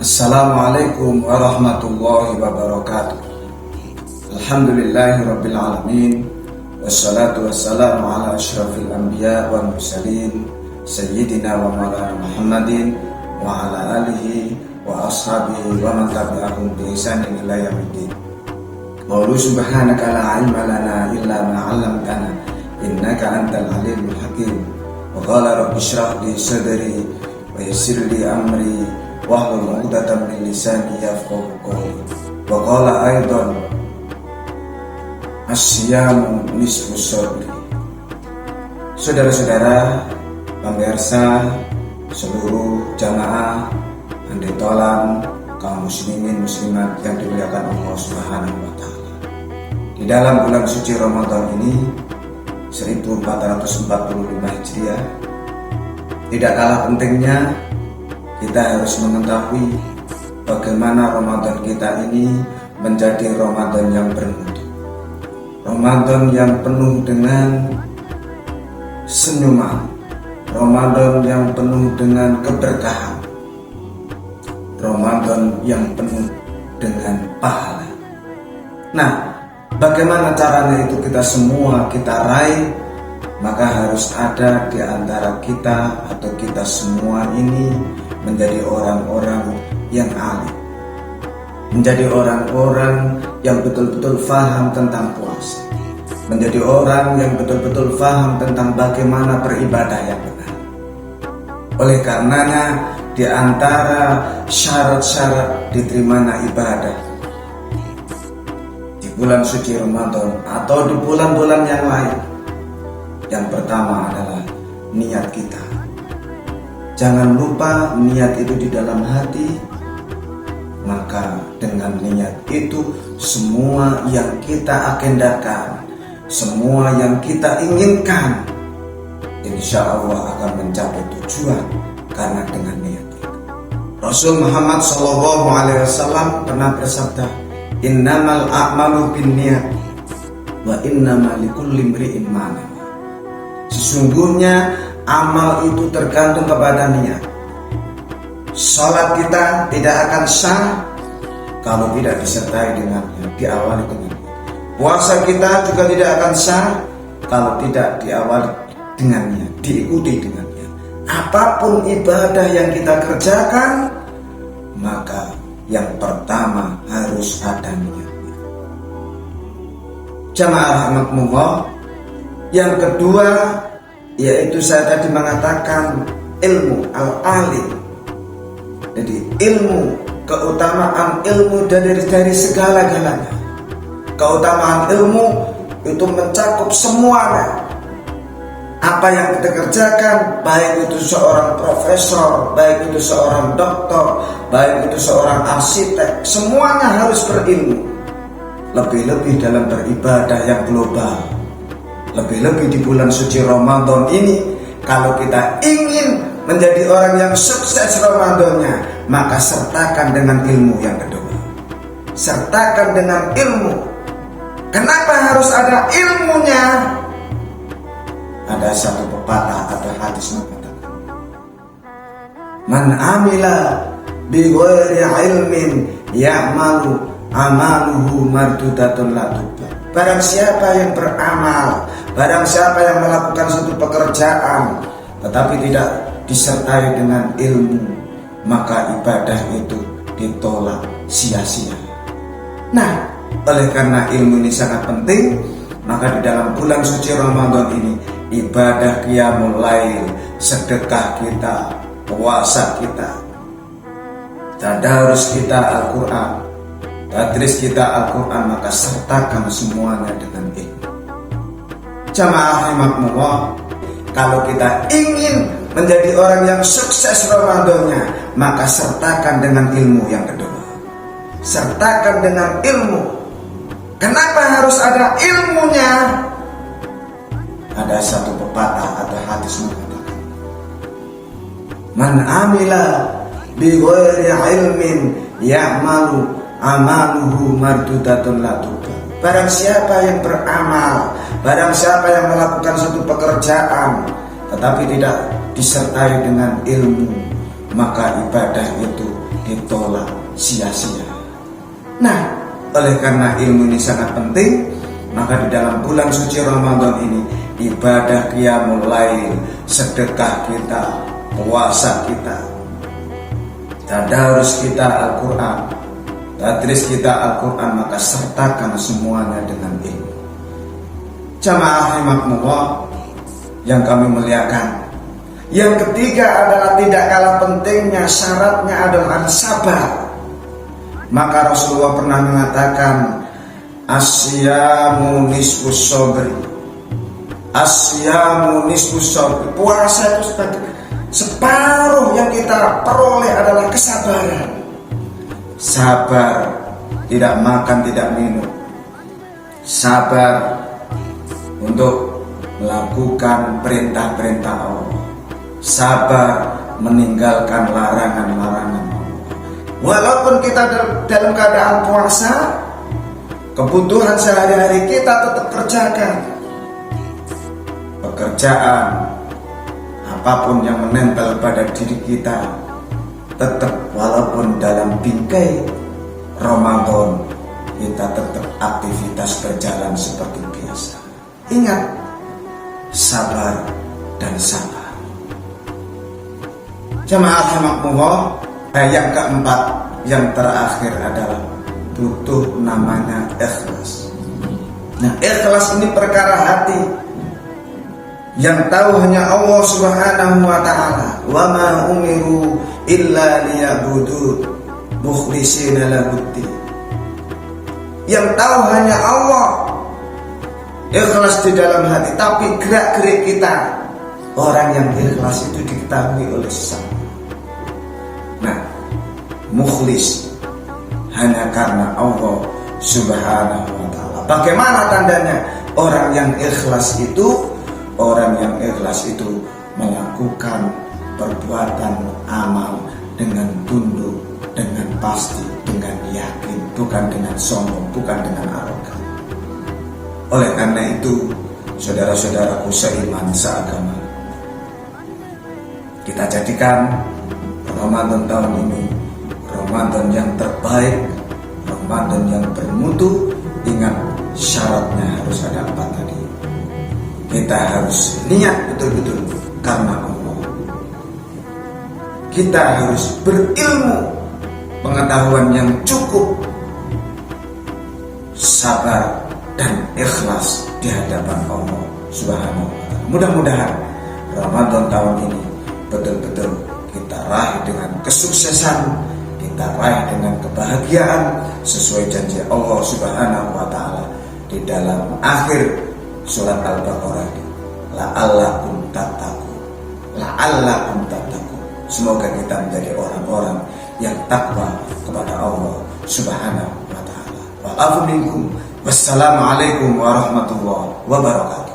Assalamualaikum warahmatullahi wabarakatuh. Alhamdulillahirabbil alamin. Wassalatu wassalamu ala asyrafil anbiya wal mursalin sayyidina wa maulana Muhammadin wa ala alihi wa ashabihi wa man tabi'ahum bi ihsanin ila yaumiddin. Qulu subhanaka la ilma lana illa ma 'allamtana innaka antal alimul hakim. Wa qala rabbi shrah li sadri wa yassir li amri wahlul 'uqdatam min lisani yafqahu qawli. Wa qala aidan asyamu nisfu sabri. Saudara-saudara, pemirsa, seluruh jamaah Handetolan, kaum muslimin muslimat yang dimuliakan Allah Subhanahu wa taala. Di dalam bulan suci Ramadan ini 1445 Hijriah, tidak kalah pentingnya kita harus mengetahui bagaimana Ramadan kita ini menjadi Ramadan yang bermutu, Ramadan yang penuh dengan senyuman, Ramadan yang penuh dengan keberkahan, Ramadan yang penuh dengan pahala. Nah, bagaimana caranya itu kita semua kita raih? Maka harus ada di antara kita atau kita semua ini menjadi orang-orang yang alim, menjadi orang-orang yang betul-betul faham tentang puasa, menjadi orang yang betul-betul faham tentang bagaimana beribadah yang benar. Oleh karenanya, di antara syarat-syarat diterimanya ibadah di bulan suci Ramadan atau di bulan-bulan yang lain, yang pertama adalah niat kita. Jangan lupa niat itu di dalam hati. Maka dengan niat itu semua yang kita agendakan, semua yang kita inginkan, insya Allah akan mencapai tujuan karena dengan niat itu. Rasul Muhammad SAW pernah bersabda, innamal a'malu binniyat wa innamal likulli imri'in ma nawa. Sesungguhnya amal itu tergantung kepada niat. Salat kita tidak akan sah kalau tidak disertai dengan niat, diawali dengan niat. Puasa kita juga tidak akan sah kalau tidak diawali dengan niat, diikuti dengan niat. Apapun ibadah yang kita kerjakan, maka yang pertama harus ada niatnya. Jamaah rahmatullah. Yang kedua, yaitu saya tadi mengatakan ilmu al-alim. Jadi ilmu, keutamaan ilmu dari segala-galanya. Keutamaan ilmu itu mencakup semuanya. Apa yang kita kerjakan, baik itu seorang profesor, baik itu seorang doktor, baik itu seorang arsitek, semuanya harus berilmu. Lebih-lebih dalam beribadah yang global, lebih-lebih di bulan suci Ramadan ini, kalau kita ingin menjadi orang yang sukses Ramadannya, maka sertakan dengan ilmu yang kedua. Sertakan dengan ilmu. Kenapa harus ada ilmunya? Ada satu pepatah atau hadis mengatakan, man amila bi ghairi ilmin ya'malu amaluhu mardudatun la tuqbal. Barang siapa yang beramal, barang siapa yang melakukan suatu pekerjaan tetapi tidak disertai dengan ilmu, maka ibadah itu ditolak sia-sia. Nah, oleh karena ilmu ini sangat penting, maka di dalam bulan suci Ramadan ini, ibadah qiyamul lail, sedekah kita, puasa kita, tadarus kita Al-Quran, tadris kita Al-Quran, maka sertakan semuanya dengan ilmu. Jamaah rahimakumullah, kalau kita ingin menjadi orang yang sukses Ramadannya, maka sertakan dengan ilmu yang kedua. Sertakan dengan ilmu. Kenapa harus ada ilmunya? Ada satu pepatah atau hadis mengatakan, man amila bi ghairi ilmin ya'malu amaluhu mardudatun la tuqbal. Barang siapa yang beramal, barang siapa yang melakukan suatu pekerjaan tetapi tidak disertai dengan ilmu, maka ibadah itu ditolak sia-sia. Nah, oleh karena ilmu ini sangat penting, maka di dalam bulan suci Ramadan ini, ibadah qiyamul lail, sedekah kita, puasa kita, tadarus kita Al-Quran, tadris kita Al-Quran, maka sertakan semuanya dengan ilmu. Jamaah rahimakumullah yang kami muliakan. Yang ketiga adalah tidak kalah pentingnya, syaratnya adalah sabar. Maka Rasulullah pernah mengatakan, asyamu nisfus sabri. Asyamu nisfus sabri. Puasa itu separuh yang kita peroleh adalah kesabaran. Sabar, tidak makan, tidak minum. Sabar untuk melakukan perintah-perintah Allah. Sabar meninggalkan larangan-larangan Allah. Walaupun kita dalam keadaan puasa, kebutuhan sehari-hari kita tetap kerjakan. Pekerjaan, apapun yang menempel pada diri kita, tetap walaupun dalam bingkai Ramadan, kita tetap aktivitas berjalan seperti biasa. Ingat, sabar dan sabar. Jamaah rahimakumullah. Yang keempat, yang terakhir adalah butuh namanya ikhlas. Nah, ikhlas ini perkara hati yang tahu hanya Allah Subhanahu wa ta'ala. Wa ma umiru illa liya'budu mukhlishina lahuddin. Yang tahu hanya Allah, ikhlas di dalam hati, tapi gerak-gerik kita, orang yang ikhlas itu diketahui oleh sesama. Nah, mukhlis hanya karena Allah Subhanahu wa ta'ala. Bagaimana tandanya? Orang yang ikhlas itu melakukan perbuatan amal dengan tunduk, dengan pasti, dengan yakin, bukan dengan sombong, bukan dengan arogan. Oleh karena itu, saudara-saudaraku seiman seagama, kita jadikan Ramadan tahun ini Ramadan yang terbaik, Ramadan yang bermutu. Ingat, syaratnya harus ada 4 tadi. Kita harus niat betul-betul karena Allah. Kita harus berilmu, pengetahuan yang cukup, sabar dan ikhlas di hadapan Allah Subhanahu wa ta'ala. Mudah-mudahan Ramadan tahun ini betul-betul kita raih dengan kesuksesan, kita raih dengan kebahagiaan sesuai janji Allah Subhanahu wa ta'ala di dalam akhir surat Al-Baqarah. La'allakum tattaqun. La'allakum tattaqun. Semoga kita menjadi orang-orang yang takwa kepada Allah Subhanahu wa ta'ala. Wa'afu minkum. Wassalamualaikum warahmatullahi wabarakatuh.